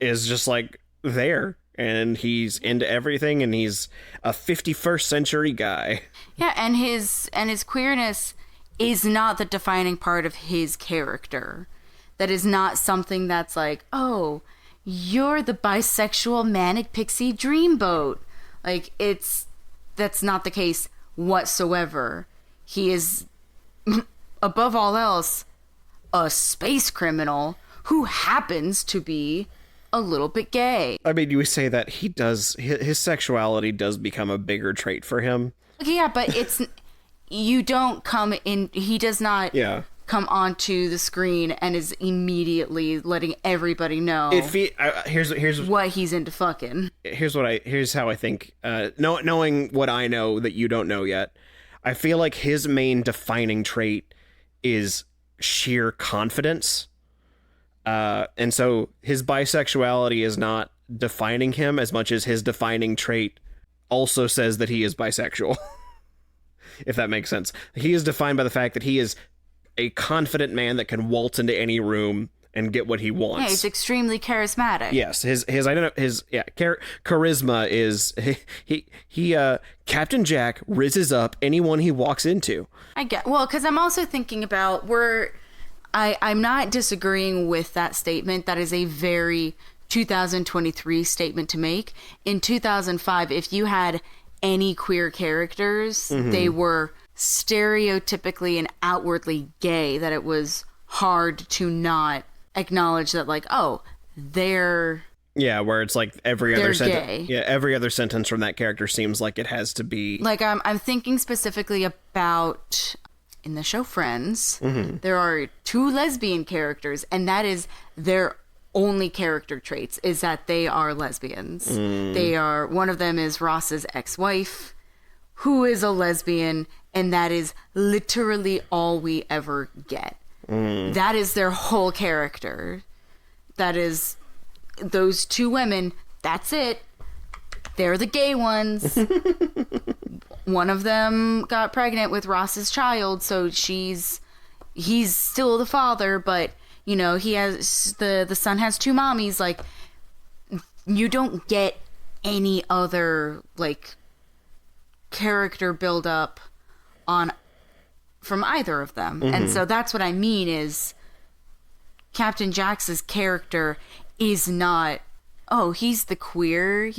is just like there and he's into everything and he's a 51st century guy. Yeah, and his queerness is not the defining part of his character. That is not something that's like, oh, you're the bisexual manic pixie dreamboat. Like, that's not the case whatsoever. He is, above all else, a space criminal who happens to be a little bit gay. I mean, you would say that his sexuality does become a bigger trait for him. Yeah, but it's... You don't come in... He does not come onto the screen and is immediately letting everybody know here's what he's into fucking. Here's how I think. Knowing what I know that you don't know yet, I feel like his main defining trait is sheer confidence. And so his bisexuality is not defining him as much as his defining trait also says that he is bisexual. If that makes sense. He is defined by the fact that he is a confident man that can waltz into any room and get what he wants. Yeah, he's extremely charismatic. Yes, charisma is he Captain Jack rizzes up anyone he walks into. Because I'm also thinking about I'm not disagreeing with that statement. That is a very 2023 statement to make. In 2005, if you had any queer characters, they were stereotypically and outwardly gay, that it was hard to not acknowledge that, like, oh, they're... Yeah, where it's like every other sentence. Gay. Yeah, every other sentence from that character seems like it has to be... Like, I'm thinking specifically about... In the show Friends, there are 2 lesbian characters, and that is their only character traits, is that they are lesbians. They are... One of them is Ross's ex-wife, who is a lesbian, and that is literally all we ever get. That is their whole character. That is... Those 2 women, that's it. They're the gay ones. One of them got pregnant with Ross's child, so he's still the father, but, he has, the son has 2 mommies. Like, you don't get any other, like, character build up from either of them. And so that's what I mean is Captain Jax's character is not, oh, he's the queer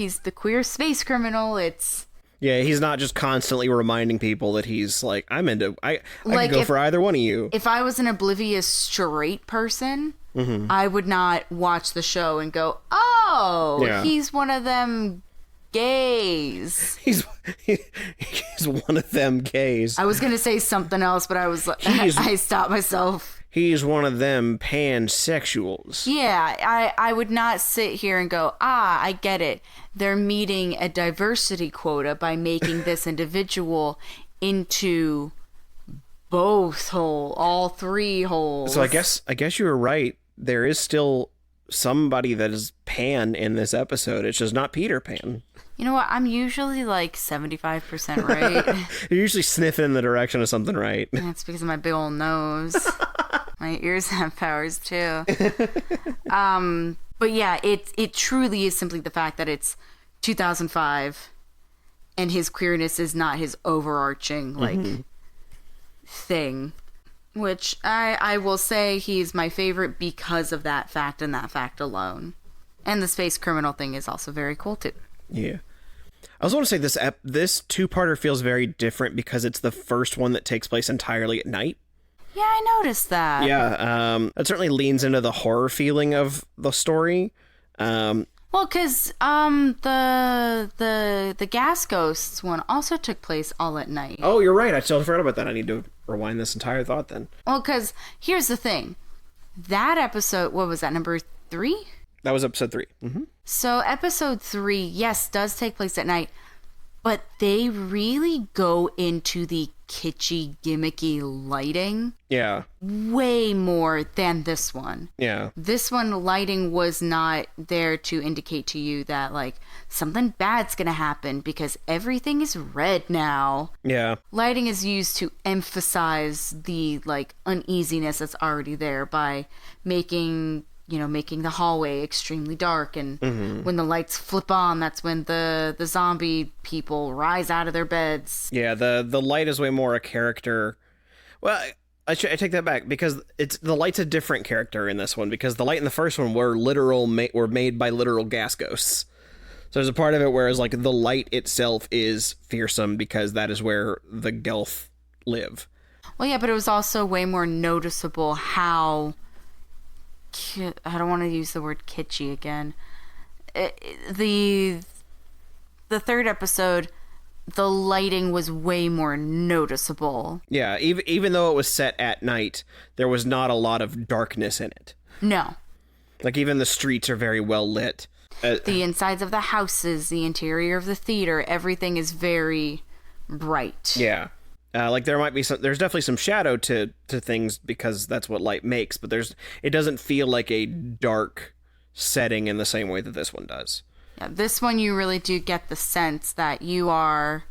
space criminal. It's Yeah, he's not just constantly reminding people that he's like, I could go for either one of you. If I was an oblivious straight person, I would not watch the show and go, oh, Yeah. he's one of them gays. He's one of them gays. I was going to say something else, but I was like, I stopped myself. He's one of them pansexuals. Yeah, I would not sit here and go, I get it. They're meeting a diversity quota by making this individual into both all three holes. So I guess you were right. There is still somebody that is Pan in this episode. It's just not Peter Pan. You know what? I'm usually like 75% right. You're usually sniffing in the direction of something right. That's because of my big old nose. My ears have powers too. But yeah, it truly is simply the fact that it's 2005 and his queerness is not his overarching like thing. Which I will say he's my favorite because of that fact and that fact alone. And the space criminal thing is also very cool too. Yeah. I also want to say this two-parter feels very different because it's the first one that takes place entirely at night. Yeah, I noticed that. Yeah, that certainly leans into the horror feeling of the story. Well, because the gas ghosts one also took place all at night. Oh, you're right. I still forgot about that. I need to rewind this entire thought then. Well, because here's the thing. That episode, what was that, number 3? That was episode 3. Mm-hmm. So episode 3, yes, does take place at night, but they really go into the kitschy, gimmicky lighting Yeah. way more than this one. Yeah. This one, lighting was not there to indicate to you that, like, something bad's gonna happen because everything is red now. Yeah. Lighting is used to emphasize the, like, uneasiness that's already there by making the hallway extremely dark, and when the lights flip on, that's when the zombie people rise out of their beds. Yeah, the light is way more a character. Well, I take that back because the light's a different character in this one because the light in the first one were made by literal gas ghosts. So there's a part of it where it's like the light itself is fearsome because that is where the Gelth live. Well, yeah, but it was also way more noticeable how... I don't want to use the word kitschy again. The third episode, the lighting was way more noticeable. Yeah, even though it was set at night, there was not a lot of darkness in it. No. Like, even the streets are very well lit. The insides of the houses, the interior of the theater, everything is very bright. Yeah. Like there might be there's definitely some shadow to things because that's what light makes, but it doesn't feel like a dark setting in the same way that this one does. Yeah, this one you really do get the sense that you are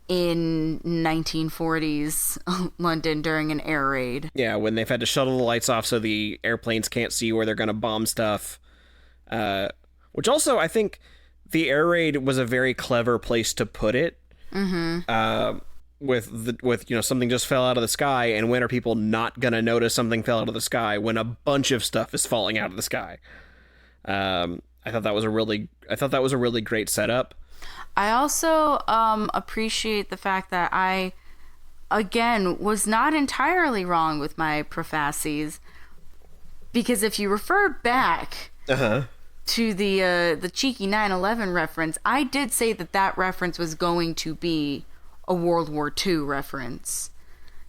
in 1940s London during an air raid. Yeah, when they've had to shuttle the lights off so the airplanes can't see where they're going to bomb stuff. Which also, I think the air raid was a very clever place to put it. Mm-hmm. With something just fell out of the sky, and when are people not gonna notice something fell out of the sky when a bunch of stuff is falling out of the sky? I thought that was a really great setup. I also appreciate the fact that I, again, was not entirely wrong with my prophecies, because if you refer back to the cheeky 9/11 reference, I did say that reference was going to be a World War II reference.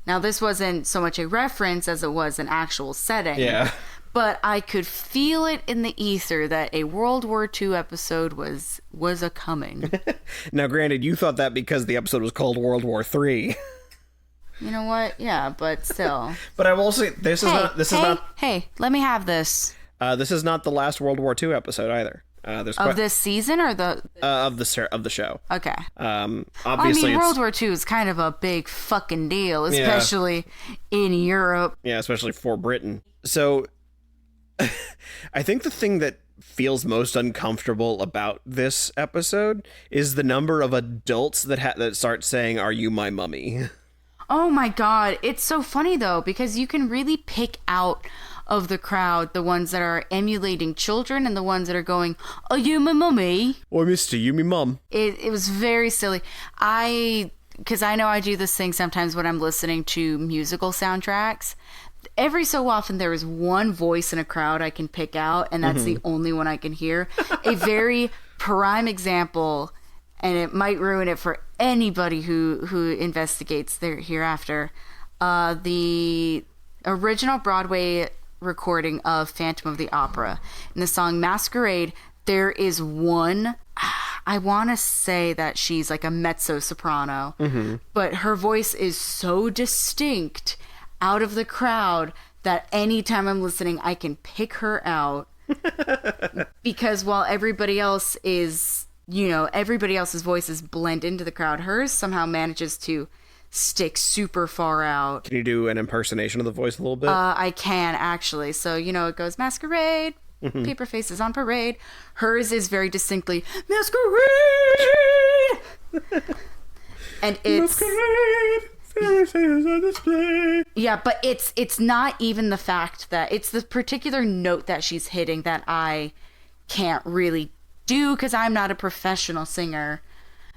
Now, this wasn't so much a reference as it was an actual setting. Yeah. But I could feel it in the ether that a World War II episode was a coming. Now, granted, you thought that because the episode was called World War III. You know what? Yeah, but still. But I will say this is not. Hey, let me have this. This is not the last World War II episode either. This season or of the show. Okay. Obviously, I mean, World War II is kind of a big fucking deal, especially in Europe. Yeah, especially for Britain. So, I think the thing that feels most uncomfortable about this episode is the number of adults that start saying, "Are you my mummy?" Oh my god, it's so funny though, because you can really pick out of the crowd the ones that are emulating children and the ones that are going, "Are you my mummy?" Or Mr. You, me mum. It was very silly. Because I know I do this thing sometimes when I'm listening to musical soundtracks. Every so often there is one voice in a crowd I can pick out, and that's the only one I can hear. A very prime example, and it might ruin it for anybody who investigates there hereafter. The original Broadway recording of Phantom of the Opera. In the song Masquerade, there is one, I want to say that she's like a mezzo-soprano, but her voice is so distinct out of the crowd that anytime I'm listening, I can pick her out. Because while everybody else is, everybody else's voices blend into the crowd, hers somehow manages to stick super far out. Can you do an impersonation of the voice a little bit? I can, actually. So, it goes, Masquerade, paper faces on parade. Hers is very distinctly, Masquerade! And it's... Masquerade! On display. Yeah, but it's not even the fact that it's the particular note that she's hitting that I can't really do because I'm not a professional singer.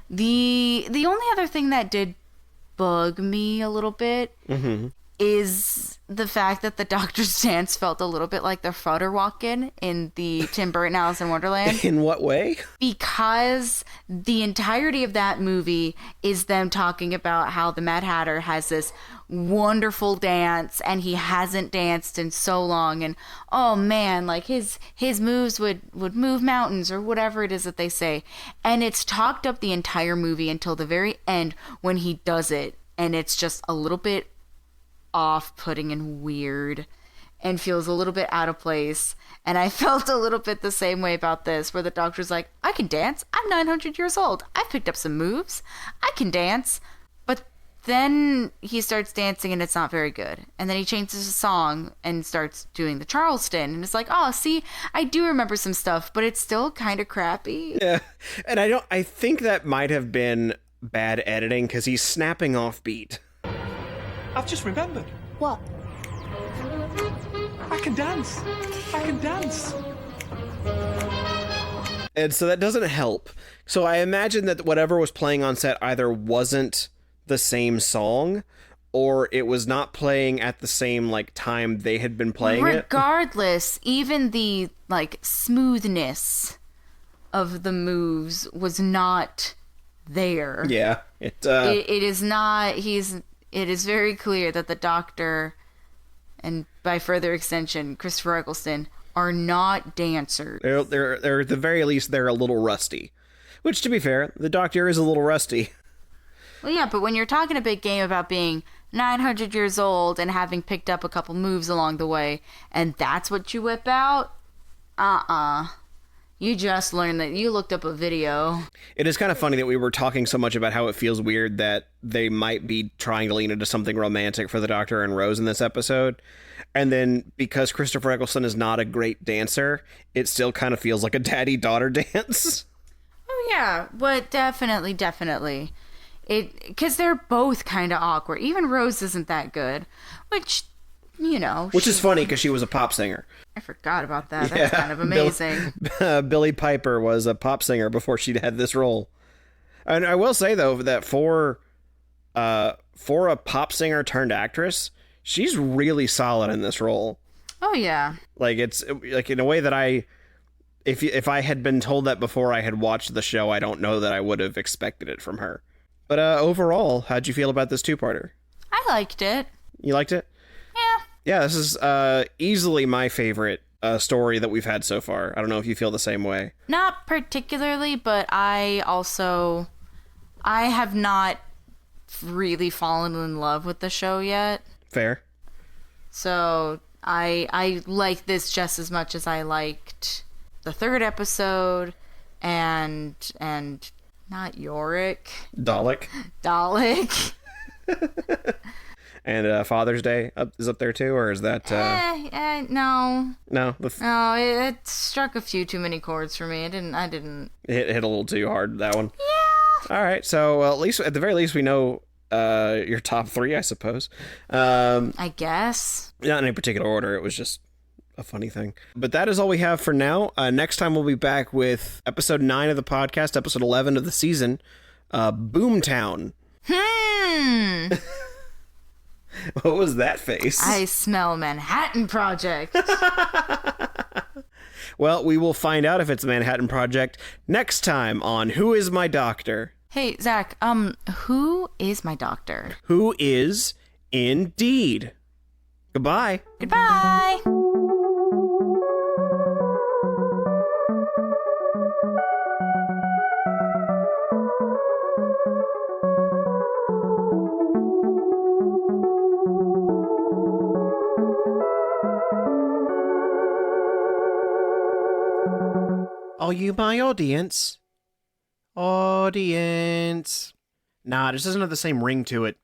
The only other thing that did bug me a little bit is the fact that the Doctor's dance felt a little bit like the Freuderwacken in the Tim Burton Alice in Wonderland. In what way? Because the entirety of that movie is them talking about how the Mad Hatter has this wonderful dance and he hasn't danced in so long, and oh man, like his moves would move mountains or whatever it is that they say, and it's talked up the entire movie until the very end when he does it, and it's just a little bit off-putting and weird and feels a little bit out of place. And I felt a little bit the same way about this, where the Doctor's like, I can dance, I'm 900 years old, I've picked up some moves, I can dance. But then he starts dancing and it's not very good, and then he changes the song and starts doing the Charleston, and it's like, oh, see, I do remember some stuff, but it's still kind of crappy. Yeah, and I think that might have been bad editing because he's snapping off beat. I've just remembered. What? I can dance. I can dance. And so that doesn't help. So I imagine that whatever was playing on set either wasn't the same song, or it was not playing at the same time they had been playing it. Regardless, even the smoothness of the moves was not there. Yeah, it is not. It is very clear that the Doctor, and by further extension, Christopher Eccleston, are not dancers. They're at the very least they're a little rusty. Which, to be fair, the Doctor is a little rusty. Well, yeah, but when you're talking a big game about being 900 years old and having picked up a couple moves along the way, and that's what you whip out, you just learned that you looked up a video. It is kind of funny that we were talking so much about how it feels weird that they might be trying to lean into something romantic for the Doctor and Rose in this episode. And then because Christopher Eccleston is not a great dancer, it still kind of feels like a daddy-daughter dance. Oh, yeah. But definitely. Because they're both kind of awkward. Even Rose isn't that good. Which is funny because she was a pop singer. I forgot about that. That's kind of amazing. Billie Piper was a pop singer before she had this role. And I will say, though, that for a pop singer turned actress, she's really solid in this role. Oh, yeah. It's in a way that if I had been told that before I had watched the show, I don't know that I would have expected it from her. But overall, how'd you feel about this two-parter? I liked it. You liked it? Yeah. Yeah, this is easily my favorite story that we've had so far. I don't know if you feel the same way. Not particularly, but I have not really fallen in love with the show yet. Fair. So I like this just as much as I liked the third episode and not Yorick. Dalek. And Father's Day is up there too, or is that? No. No. No, it struck a few too many chords for me. I didn't. It hit a little too hard, that one. Yeah. All right, so at the very least we know your top 3, I suppose. I guess. Not in any particular order. It was just a funny thing. But that is all we have for now. Next time we'll be back with episode 9 of the podcast, episode 11 of the season, Boomtown. What was that face? I smell Manhattan Project. Well, we will find out if it's Manhattan Project next time on Who Is My Doctor? Hey, Zach, who is my doctor? Who is indeed? Goodbye. Goodbye. Are you my audience? Audience. Nah, this doesn't have the same ring to it.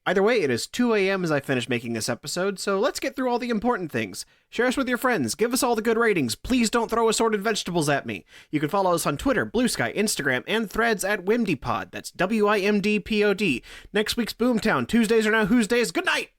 Either way, it is 2 a.m. as I finish making this episode, so let's get through all the important things. Share us with your friends, give us all the good ratings, please don't throw assorted vegetables at me. You can follow us on Twitter, Blue Sky, Instagram, and Threads at WimDpod. That's WIMDPOD. Next week's Boomtown. Tuesdays are now Who's Days. Good night!